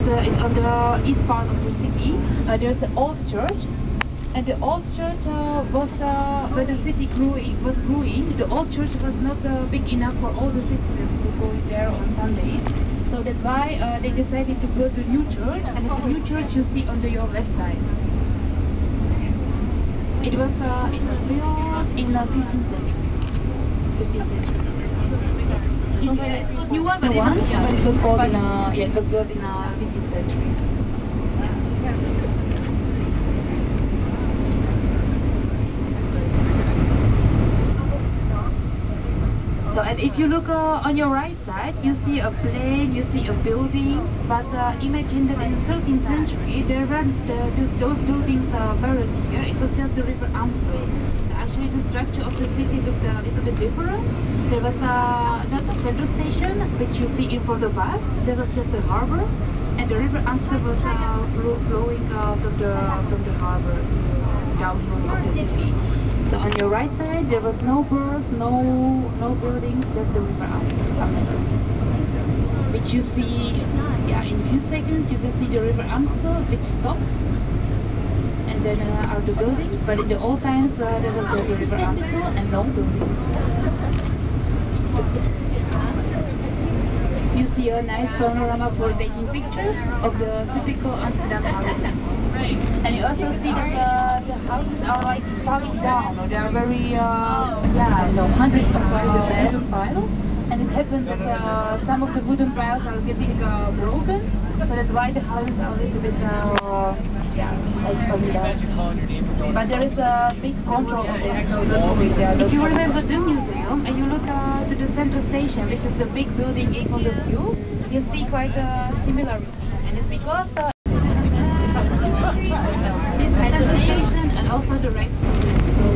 it's on the east part of the city. There's an old church, and the old church was when the city was growing. The old church was not big enough for all the citizens to go in there on Sundays. So that's why they decided to build a new church, and it's a new church you see on your left side. It was built in 15th century. 15th century. It's not new one, but it was called it was built in 15th century. So, and if you look on your right side, you see a plane, you see a building, but imagine that in the 13th century, there were those buildings buried here. It was just the river Amsterdam. So actually the structure of the city looked a little bit different. There was not a central station, which you see in front of us. There was just a harbor, and the river Amsterdam was flowing from the harbor to downhill of the city. So on your right side, there was no birds, no buildings, just the river Amstel, which you see, in a few seconds you can see the river Amstel, which stops, and then are the buildings. But in the old times, there was just the river Amstel and no buildings. You see a nice panorama for taking pictures of the typical Amsterdam houses. And you also see that the houses are like falling down, or they are very, hundreds of wooden piles. And it happens that some of the wooden piles are getting broken, so that's why the houses are a little bit, like falling down. But there is a big control of it, so don't worry. If you remember the museum, and you look to the central station, which is the big building in front of you, you see quite a similarity. And it's because this central station and also the right station. So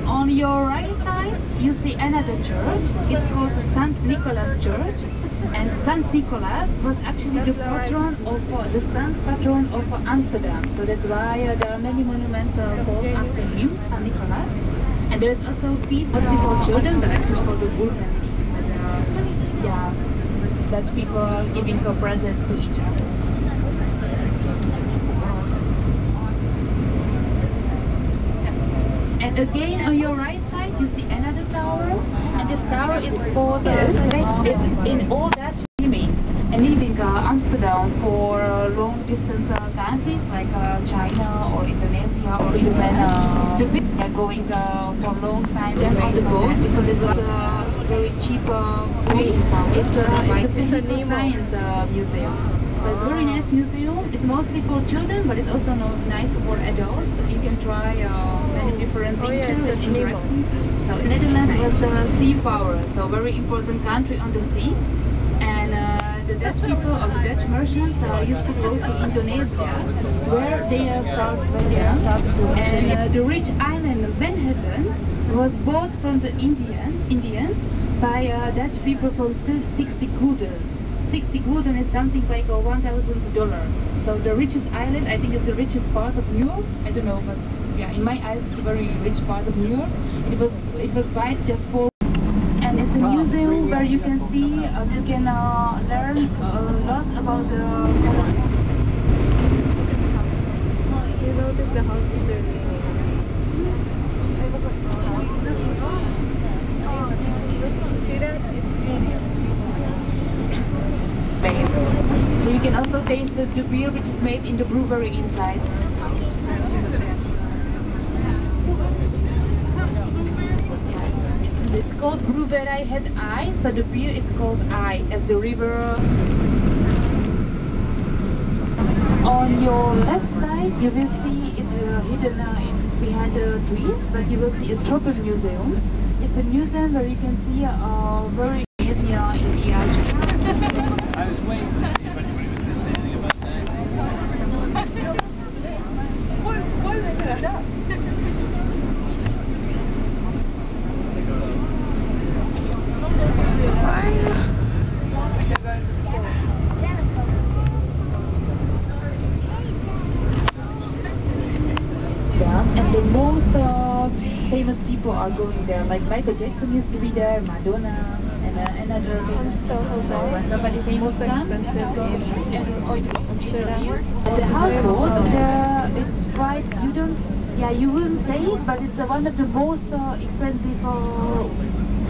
on your right side, you see another church. It's called the St. Nicholas Church, and St. Nicholas was actually the patron of the Saint patron of Amsterdam. So that's why there are many monuments called after him, St. Nicholas. And there is also a feast mostly for children, but actually for the whole family. That's people giving presents to each other. And again, on your right side, you see another tower, and this tower is called it's in Old Dutch naming, and leaving Amsterdam for long-distance countries like China or Indonesia, or even the big going for a long time then on the boat, because it was a very cheap way. It's a physical science museum. So it's a very nice museum. It's mostly for children, but it's also nice for adults. You can try many different things here. It's interesting. So the Netherlands was the sea power, so very important country on the sea. And the Dutch people, or the Dutch merchants, used to go to Indonesia, where they started to. And the rich island of Manhattan was bought from the Indians by Dutch people for 60 gulden. 60 gulden is something like $1,000. So the richest island, I think, is the richest part of New York. I don't know, but in my eyes, it's a very rich part of New York. It was bought just for, and it's a museum where you can see, you can learn a lot about the. You notice the houses are leaning. See that? So you can also taste the beer which is made in the brewery inside. It's called Brewerij Het I, so the beer is called I, as the river. On your left side you will see it's hidden behind the trees, but you will see a truffle museum. It's a museum where you can see very easy in the I was waiting to see if anybody was going to say anything about that. Why is it like that? And the most famous people are going there. Like Michael Jackson used to be there, Madonna, and another famous people. So when somebody famous comes, they'll go interview. The houseboat, it's quite, you wouldn't say it, but it's one of the most expensive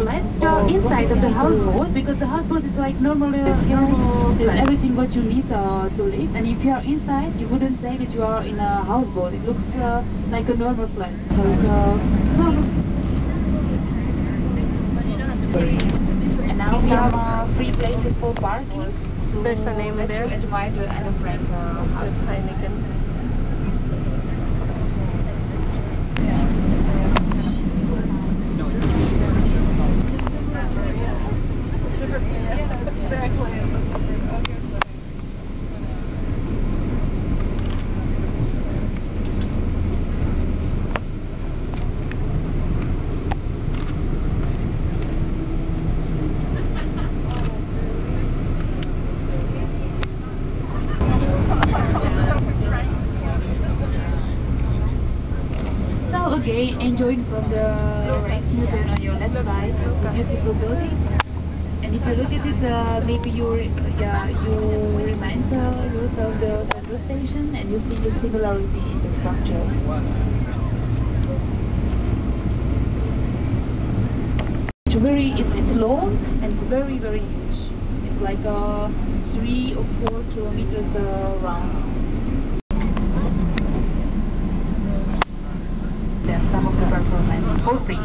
flats inside of the houseboat, because the houseboat is like normal flat. Everything what you need to live. And if you are inside, you wouldn't say that you are in a houseboat. It looks like a normal flat. So normal. And now we have free places for parking. So There's a name there. You admire the Anne Frank house. Heineken. Okay, enjoying from the Rijksmuseum on your left side, beautiful building. And if you look at it, maybe you remind yourself the central station, and you see the similarity in the structure. It's long and it's very huge. It's like 3 or 4 kilometers round. Some of the performance for free.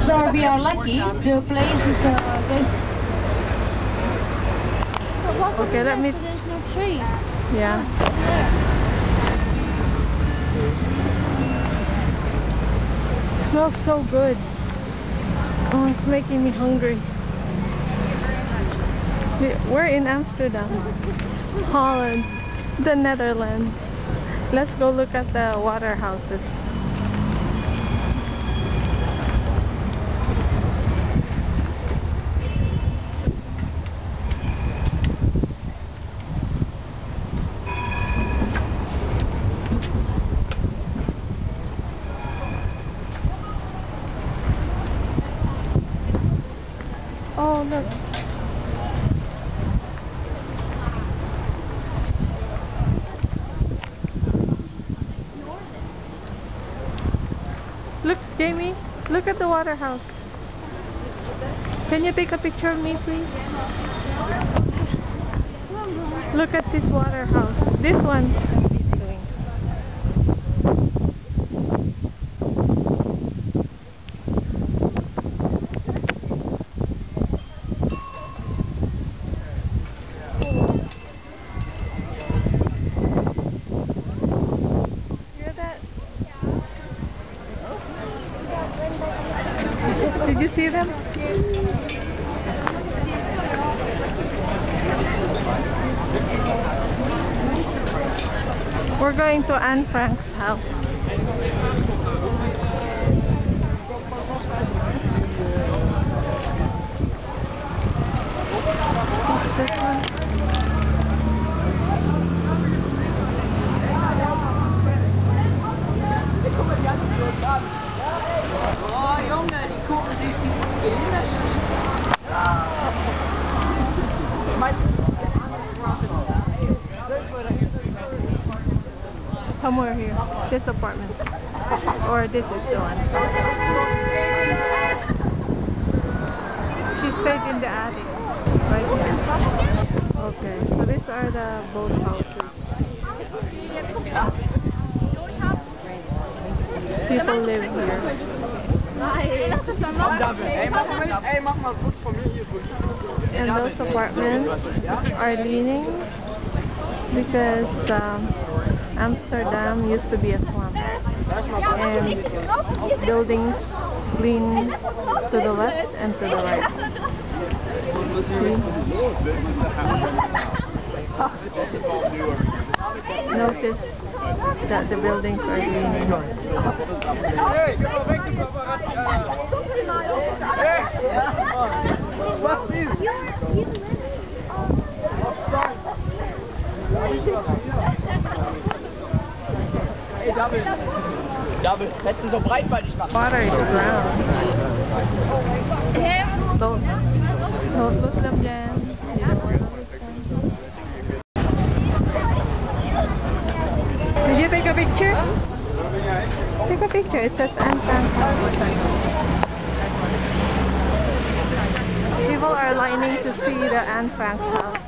So we are lucky. The place is okay, let me. There's no tree. Yeah. Smells so good. Oh, it's making me hungry. We're in Amsterdam, Holland, the Netherlands. Let's go look at the water houses. Oh, look. Look, Jamie, look at the water house. Can you take a picture of me, please? Look at this water house. This one. Did you see them? We're going to Anne Frank's house. What's this one? Oh jongen, die konden dus die filmen. Somewhere here. This apartment. Or this is the one. She stayed in the attic. Right here. Okay, so these are the boat houses. People live here. And those apartments are leaning because Amsterdam used to be a slum. And buildings lean to the left and to the right. See? Notice that the buildings are leaning. Double. Hätten so breitbeinig machen. Water is brown. Don't lose them, Jen. You don't want to lose them. Did you take a picture? Take a picture. It says Anne Frank house. People are lining to see the Anne Frank's house.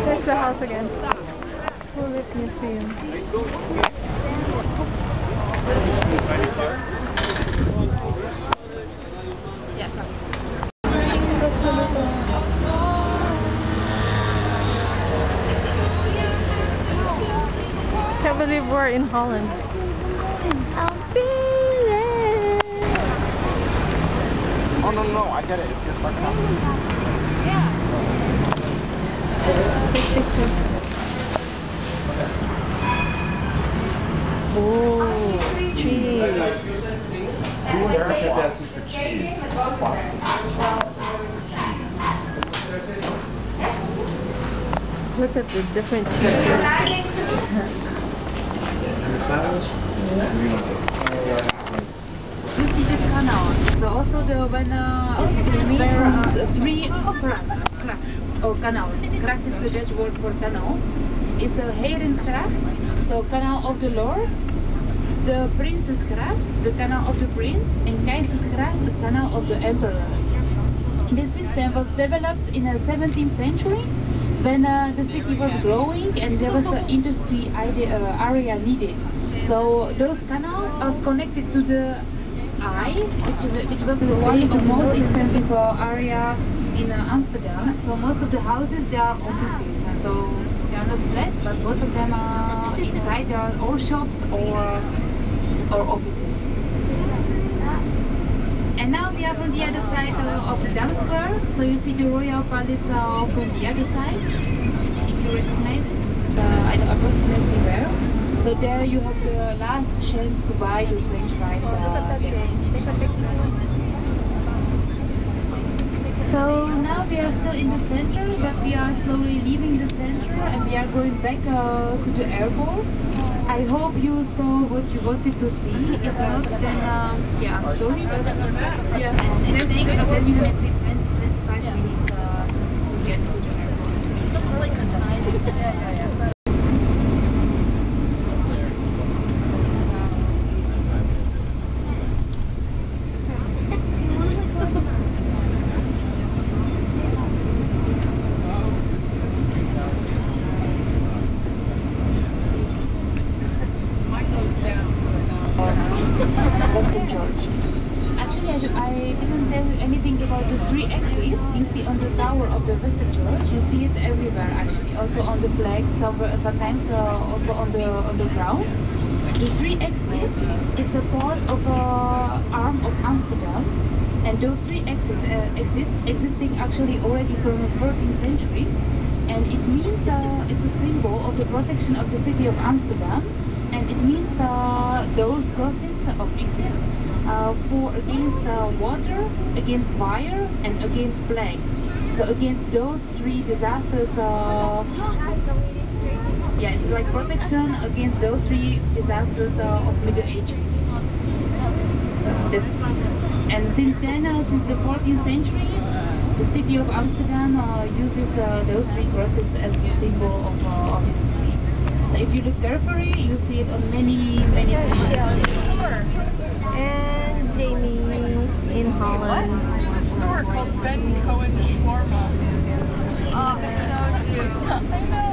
There's the house again. Tulip Museum. Can't believe we're in Holland. Oh no, I get it. It's just like Oh, cheese. America, that's just for cheese. Look at the different cheeses. You see this canal. So also when there are three cracks or canals. Crack is the Dutch word for canal. It's a Herengracht, so canal of the Lord, the Prinsesgracht, the canal of the prince, and Keizersgracht, the canal of the emperor. This system was developed in the 17th century when the city was growing and there was an industry area needed. So those canals are connected to the which was one of the most expensive area in Amsterdam. So most of the houses, they are offices. So they are not flats, but most of them are inside. There are all shops or offices. And now we are from the other side of the Dam Square. So you see the Royal Palace from the other side, if you recognize it. I know approximately where. So there you have the last chance to buy your French fries. So now we are still in the center, but we are slowly leaving the center and we are going back to the airport. I hope you saw what you wanted to see. If not, then yeah, I'm sorry, but yeah, then you have to spend 5 minutes to get to the airport. Actually, I didn't tell you anything about the 3 axes you see on the tower of the Western Church. You see it everywhere, actually, also on the flags, sometimes also on the ground. The 3 axes, it's a part of an arm of Amsterdam, And those three existing actually already from the 14th century, and it means it's a symbol of the protection of the city of Amsterdam, and it means those crossings of exist for against water, against fire, and against plague. So against those three disasters, yeah, it's like protection against those three disasters of Middle Ages. And since then, since the 14th century, the city of Amsterdam uses those three crosses as the symbol of its city. So if you look carefully, you see it on many places. And Jamie in Holland. A store called Ben Cohen Shawarma. Oh, so cute. I know.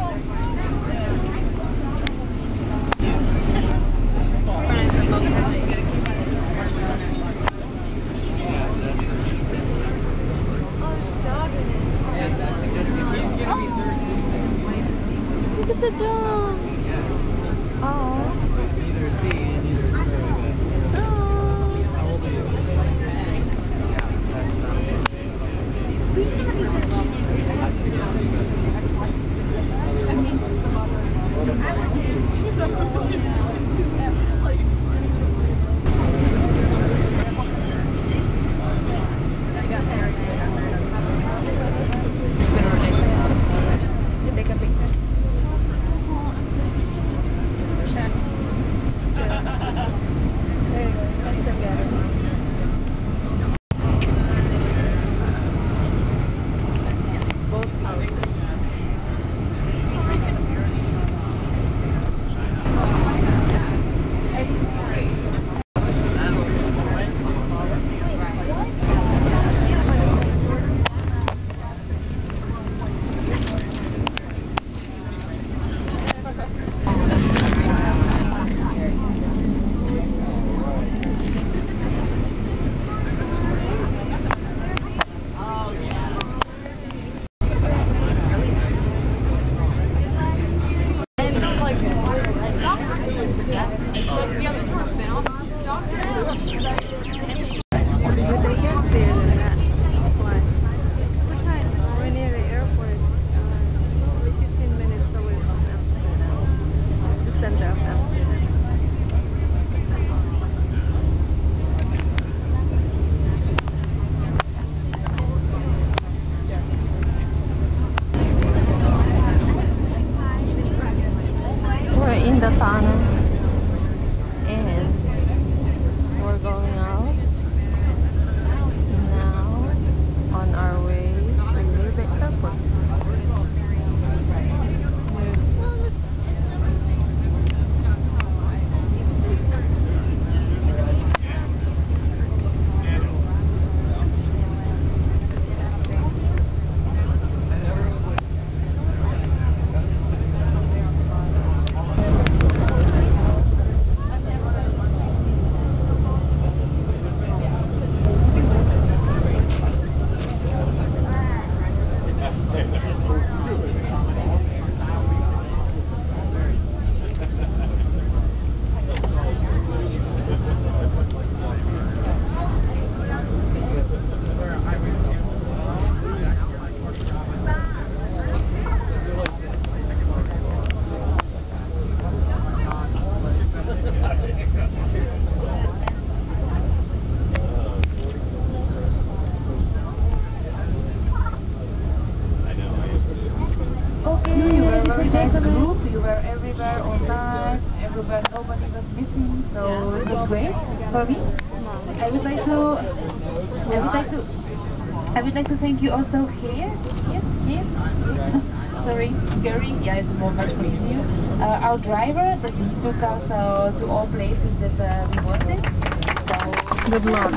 Look at the dog. Oh. Neither is he, and neither is Joey, but how old are you? Yeah, that's Take a picture. There you go. That's together. Both houses. We're in the tunnel and we're going out now on our way to Leeuwarden Airport. Group, we were everywhere on time, everywhere, nobody was missing, so it was great for me. I would like to thank you also here. Sorry, Gary. Yeah, it's much more easier. Our driver that he took us to all places that we wanted. So Good luck.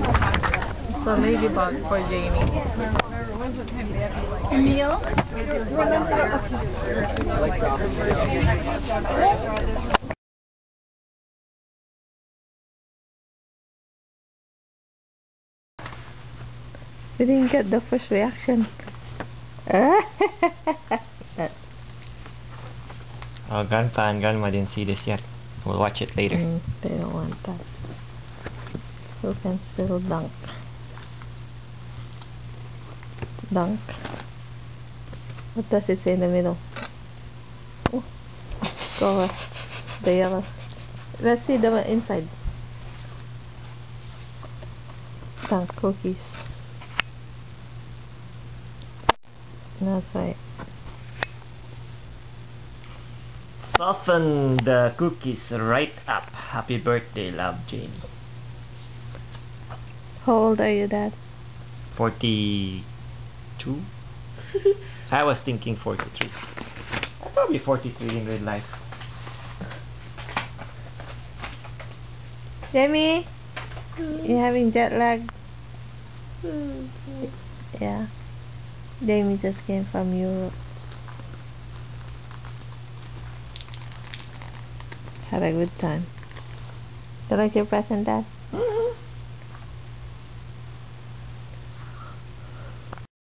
It's a ladybug for Jamie. Emil? We didn't get the first reaction. Our grandpa and grandma didn't see this yet. We'll watch it later. They don't want that. You can still dunk. Dunk. What does it say in the middle? Oh, cover. The yellow. Let's see the one inside. Dunk cookies. That's right. Soften the cookies right up. Happy birthday, love, Jamie. How old are you, Dad? 42? I was thinking 43. Probably 43 in real life. Jamie? You having jet lag? Yeah. Jamie just came from Europe. Had a good time. You like your present, Dad? Mhm.